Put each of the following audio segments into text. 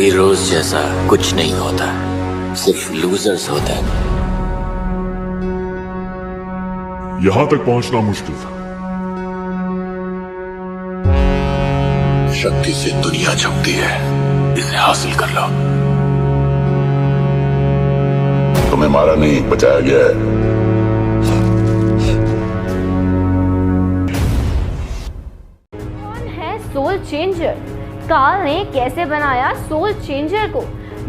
Heroes जैसा कुछ नहीं होता, सिर्फ लूजर्स होते हैं। यहां तक पहुंचना मुश्किल था। शक्ति से दुनिया झुकती है, इसे हासिल कर लो। तुम्हें मारा नहीं, बचाया गया है। कौन है सोल चेंजर? कार्ल ने कैसे बनाया सोल चेंजर को?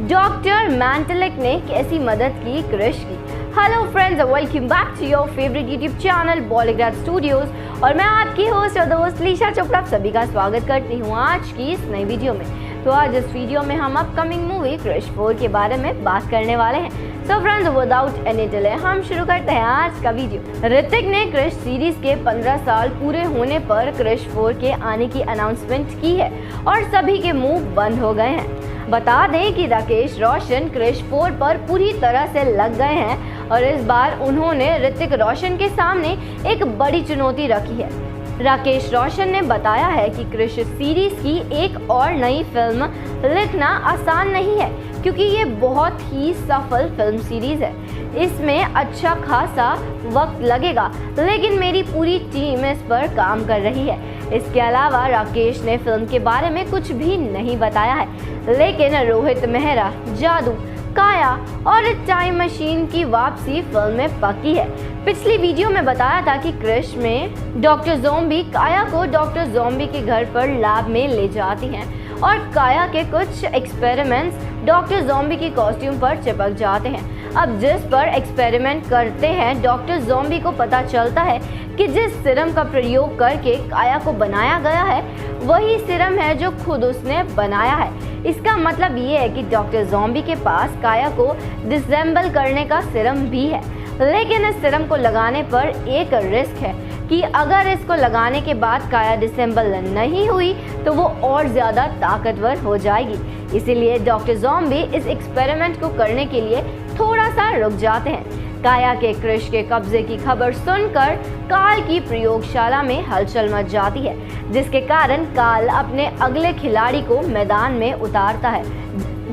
डॉक्टर मैंटेलिक ने कैसी मदद की क्रिश की? Hello friends, welcome back to your favourite YouTube channel बॉलीग्राड स्टूडियोज और मैं आपकी होस्ट और दोस्त लीशा चोपड़ा सभी का स्वागत करती हूँ आज की इस नई वीडियो में। तो आज इस वीडियो में हम अपकमिंग मूवी क्रिश 4 के बारे में बात करने वाले हैं। So friends, without any delay हम शुरू करते हैं आज का वीडियो। ऋतिक ने क्रिश सीरीज के 15 साल पूरे होने पर क्रिश 4 के आने की अनाउंसमेंट की है और सभी के मुंह बंद हो गए हैं। बता दें कि राकेश रोशन क्रिश 4 पर पूरी तरह से लग गए हैं और इस बार उन्होंने ऋतिक रोशन के सामने एक बड़ी चुनौती रखी है। राकेश रोशन ने बताया है कि क्रिश सीरीज की एक और नई फिल्म लिखना आसान नहीं है क्योंकि ये बहुत ही सफल फिल्म सीरीज है। इसमें अच्छा खासा वक्त लगेगा, लेकिन मेरी पूरी टीम इस पर काम कर रही है। इसके अलावा राकेश ने फिल्म के बारे में कुछ भी नहीं बताया है, लेकिन रोहित मेहरा, जादू, काया और टाइम मशीन की वापसी फिल्म में पक्की है। पिछली वीडियो में बताया था कि क्रिश में डॉक्टर ज़ॉम्बी काया को डॉक्टर ज़ॉम्बी के घर पर लैब में ले जाती हैं और काया के कुछ एक्सपेरिमेंट्स डॉक्टर ज़ॉम्बी की कॉस्ट्यूम पर चिपक जाते हैं। अब जिस पर एक्सपेरिमेंट करते हैं डॉक्टर ज़ॉम्बी को पता चलता है कि जिस सीरम का प्रयोग करके काया को बनाया गया है वही सीरम है जो खुद उसने बनाया है। इसका मतलब ये है कि डॉक्टर ज़ॉम्बी के पास काया को डिसेंबल करने का सीरम भी है, लेकिन इस सीरम को लगाने पर एक रिस्क है कि अगर इसको लगाने के बाद काया डिसेंबल नहीं हुई तो वो और ज़्यादा ताकतवर हो जाएगी। इसीलिए डॉक्टर ज़ॉम्बी इस एक्सपेरिमेंट को करने के लिए थोड़ा सा रुक जाते हैं। काया के क्रिश के कब्जे की खबर सुनकर कार्ल की प्रयोगशाला में हलचल मच जाती है, जिसके कारण कार्ल अपने अगले खिलाड़ी को मैदान में उतारता है।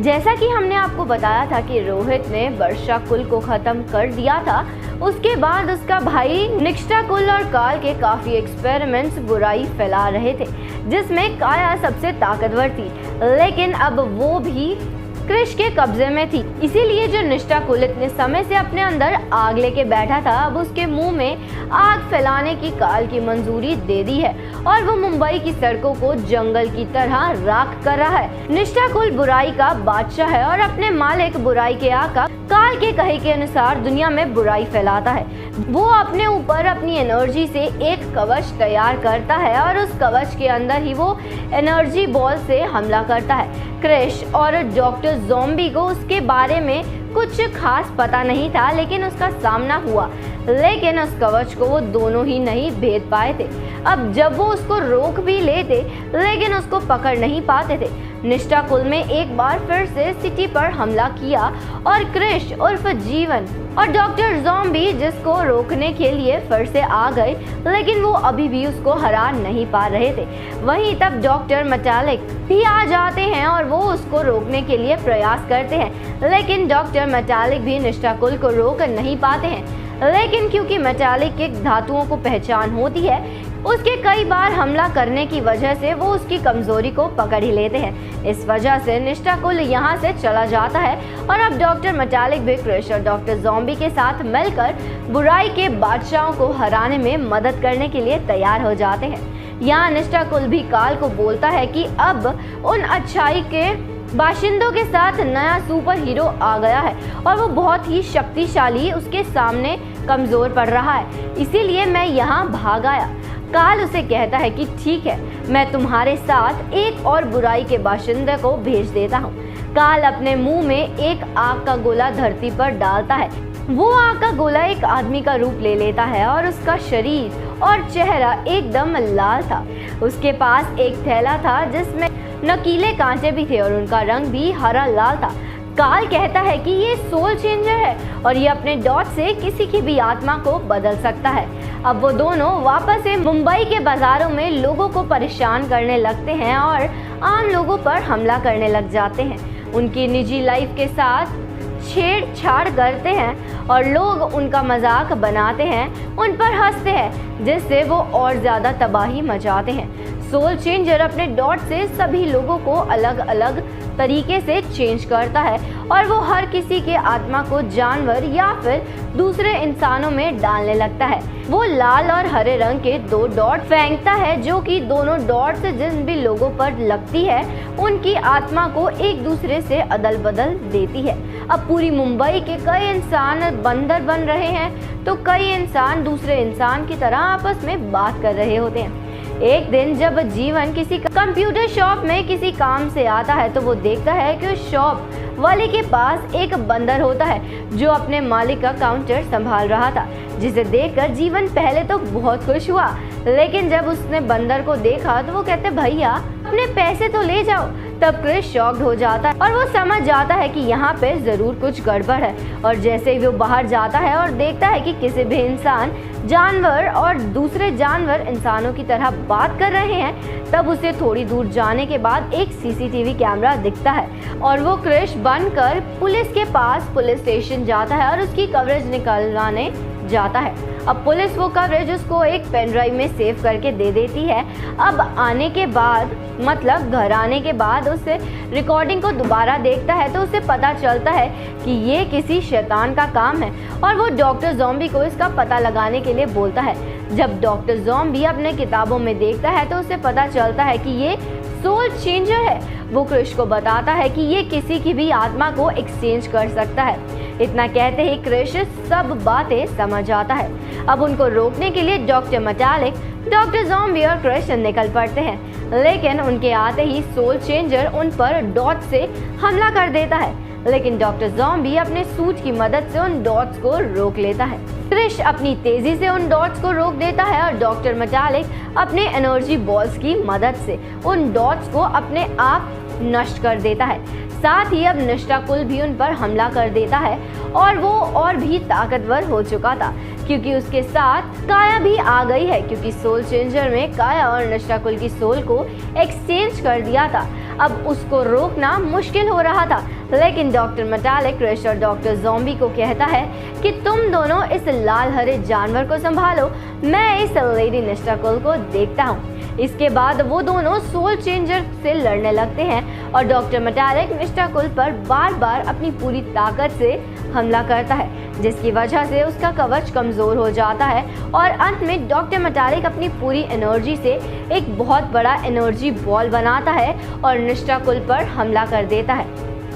जैसा कि हमने आपको बताया था कि रोहित ने वर्षा कुल को खत्म कर दिया था, उसके बाद उसका भाई निष्ठा कुल और कार्ल के काफी एक्सपेरिमेंट्स बुराई फैला रहे थे, जिसमें काया सबसे ताकतवर थी, लेकिन अब वो भी क्रिश के कब्जे में थी। इसीलिए जो निष्ठा कुल इतने समय से अपने अंदर आग लेके बैठा था, अब उसके मुंह में आग फैलाने की कार्ल की मंजूरी दे दी है और वो मुंबई की सड़कों को जंगल की तरह राख कर रहा है। निष्ठा कुल बुराई का बादशाह है और अपने मालिक बुराई के आका कार्ल के कहे के अनुसार दुनिया में बुराई फैलाता है। वो अपने ऊपर अपनी एनर्जी से एक कवच तैयार करता है और उस कवच के अंदर ही वो एनर्जी बॉल से हमला करता है। क्रिश और डॉक्टर ज़ॉम्बी को उसके बारे में कुछ खास पता नहीं था, लेकिन उसका सामना हुआ, लेकिन उस कवच को वो दोनों ही नहीं भेद पाए थे। अब जब वो उसको रोक भी लेते, लेकिन उसको पकड़ नहीं पाते थे। निष्ठा कुल में एक बार फिर से सिटी पर हमला किया और क्रिश उर्फ जीवन और डॉक्टर ज़ॉम्बी जिसको रोकने के लिए फिर से आ गए, लेकिन वो अभी भी उसको हरा नहीं पा रहे थे। वहीं तब डॉक्टर मैटेलिक भी आ जाते हैं और वो उसको रोकने के लिए प्रयास करते हैं, लेकिन डॉक्टर मैटेलिक भी निष्ठा कुल को रोक नहीं पाते हैं। लेकिन क्योंकि मैटेलिक के धातुओं को पहचान होती है, उसके कई बार हमला करने की वजह से वो उसकी कमजोरी को पकड़ ही लेते हैं। इस वजह से निष्ठा कुल यहाँ से चला जाता है और अब डॉक्टर मैटेलिक भी क्रिश और डॉक्टर ज़ॉम्बी के साथ मिलकर बुराई के बादशाहों को हराने में मदद करने के लिए तैयार हो जाते हैं। यहाँ निष्ठा कुल भी कार्ल को बोलता है कि अब उन अच्छाई के बाशिंदों के साथ नया सुपर हीरो आ गया है और वो बहुत ही शक्तिशाली उसके सामने कमजोर पड़ रहा है, इसीलिए मैं यहाँ भाग आया। कार्ल उसे कहता है कि ठीक है, मैं तुम्हारे साथ एक और बुराई के बाशिंदे को भेज देता हूँ। कार्ल अपने मुंह में एक आग का गोला धरती पर डालता है। वो आग का गोला एक आदमी का रूप ले लेता है और उसका शरीर और चेहरा एकदम लाल था। उसके पास एक थैला था जिसमें नकीले कांटे भी थे और उनका रंग भी हरा लाल था। कार्ल कहता है कि ये सोल चेंजर है और ये अपने डॉट से किसी की भी आत्मा को बदल सकता है। अब वो दोनों वापस से मुंबई के बाजारों में लोगों को परेशान करने लगते हैं और आम लोगों पर हमला करने लग जाते हैं। उनकी निजी लाइफ के साथ छेड़छाड़ करते हैं और लोग उनका मजाक बनाते हैं, उन पर हंसते हैं, जिससे वो और ज़्यादा तबाही मचाते हैं। सोल चेंजर अपने डॉट से सभी लोगों को अलग अलग तरीके से चेंज करता है और वो हर किसी के आत्मा को जानवर या फिर दूसरे इंसानों में डालने लगता है। वो लाल और हरे रंग के 2 डॉट फेंकता है, जो कि दोनों डॉट से जिन भी लोगों पर लगती है उनकी आत्मा को एक दूसरे से अदल बदल देती है। अब पूरी मुंबई के कई इंसान बंदर बन रहे हैं, तो कई इंसान दूसरे इंसान की तरह आपस में बात कर रहे होते हैं। एक दिन जब जीवन किसी कंप्यूटर शॉप में किसी काम से आता है, तो वो देखता है कि उस शॉप वाले के पास एक बंदर होता है जो अपने मालिक का काउंटर संभाल रहा था, जिसे देखकर जीवन पहले तो बहुत खुश हुआ, लेकिन जब उसने बंदर को देखा तो वो कहते, भैया अपने पैसे तो ले जाओ। तब क्रिश शॉक्ड हो जाता है और वो समझ जाता है कि यहाँ पे जरूर कुछ गड़बड़ है, और जैसे ही वो बाहर जाता है और देखता है कि किसी भी इंसान जानवर और दूसरे जानवर इंसानों की तरह बात कर रहे हैं, तब उसे थोड़ी दूर जाने के बाद एक सीसीटीवी कैमरा दिखता है और वो क्रिश बनकर पुलिस के पास पुलिस स्टेशन जाता है और उसकी कवरेज निकलवाने जाता है। अब पुलिस वो कवरेज उसको एक पेन ड्राइव में सेव करके दे देती है। अब आने के बाद, मतलब घर आने के बाद, उसे रिकॉर्डिंग को दोबारा देखता है तो उसे पता चलता है कि ये किसी शैतान का काम है और वो डॉक्टर ज़ॉम्बी को इसका पता लगाने के लिए बोलता है। जब डॉक्टर ज़ॉम्बी अपने किताबों में देखता है तो उसे पता चलता है कि ये सोल चेंजर है। वो क्रिश को बताता है कि ये किसी की भी आत्मा को एक्सचेंज कर सकता है। इतना कहते ही क्रिश सब बातें समझ आता है। अब उनको रोकने के लिए डॉक्टर मेटालिक, डॉक्टर ज़ॉम्बी और क्रिश निकल पड़ते हैं, लेकिन उनके आते ही सोल चेंजर उन पर डॉट से हमला कर देता है, लेकिन डॉक्टर ज़ॉम्बी अपने सूट की मदद से उन डॉट्स को रोक लेता है। क्रिश अपनी तेजी से उन डॉट्स को रोक देता है और डॉक्टर मेटालिक अपने एनर्जी बॉल्स की मदद से उन डॉट्स को अपने आप नष्ट कर देता है। साथ ही अब निष्ठाकुल भी उन पर हमला कर देता है और वो और भी ताकतवर हो चुका था, क्योंकि उसके साथ काया भी आ गई है, क्योंकि सोल चेंजर में काया और निष्ठाकुल की सोल को एक्सचेंज कर दिया था। अब उसको रोकना मुश्किल हो रहा था, लेकिन डॉक्टर मेटालिक क्रिश और डॉक्टर ज़ॉम्बी को कहता है कि तुम दोनों इस लाल हरे जानवर को संभालो, मैं इस लेडी निष्ठाकुल को देखता हूँ। इसके बाद वो दोनों सोल चेंजर से लड़ने लगते हैं और डॉक्टर मेटालिक निष्ठाकुल पर बार बार अपनी पूरी ताकत से हमला करता है, जिसकी वजह से उसका कवच कमजोर हो जाता है और अंत में डॉक्टर मेटालिक अपनी पूरी एनर्जी से एक बहुत बड़ा एनर्जी बॉल बनाता है और निष्ठाकुल पर हमला कर देता है,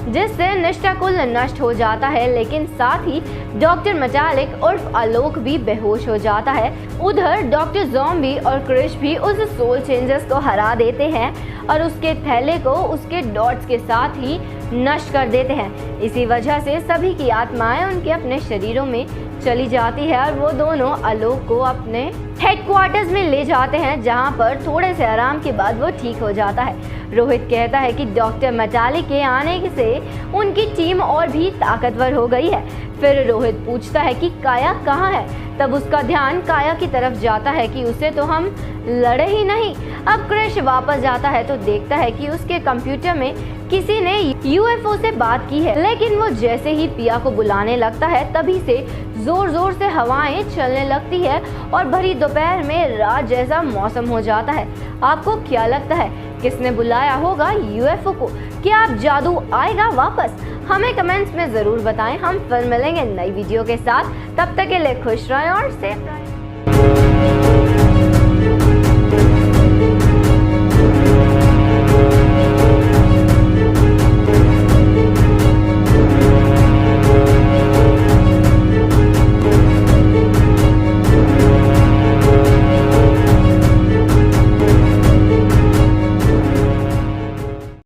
जिससे निष्ठाकुल नष्ट हो जाता है, लेकिन साथ ही डॉक्टर मेटालिक उर्फ आलोक भी बेहोश हो जाता है। उधर डॉक्टर ज़ॉम्बी और क्रिश भी उस सोल चेंजर्स को हरा देते हैं और उसके थैले को उसके डॉट्स के साथ ही नष्ट कर देते हैं। इसी वजह से सभी की आत्माएं उनके अपने शरीरों में चली जाती है और वो दोनों आलोक को अपने हेडक्वार्टर्स में ले जाते हैं, जहां पर थोड़े से आराम के बाद वो ठीक हो जाता है। रोहित कहता है कि डॉक्टर मेटालिक के आने से उनकी टीम और भी ताकतवर हो गई है। फिर रोहित पूछता है कि काया कहाँ है, तब उसका ध्यान काया की तरफ जाता है कि उसे तो हम लड़े ही नहीं। अब क्रिश वापस जाता है तो देखता है कि उसके कंप्यूटर में किसी ने यूएफओ से बात की है, लेकिन वो जैसे ही पिया को बुलाने लगता है तभी से जोर जोर से हवाएं चलने लगती है और भरी दोपहर में रात जैसा मौसम हो जाता है। आपको क्या लगता है किसने बुलाया होगा यूएफओ को? क्या अब जादू आएगा वापस? हमें कमेंट्स में जरूर बताएं। हम फिर मिलेंगे नई वीडियो के साथ, तब तक के लिए खुश रहें और सेफ रहें।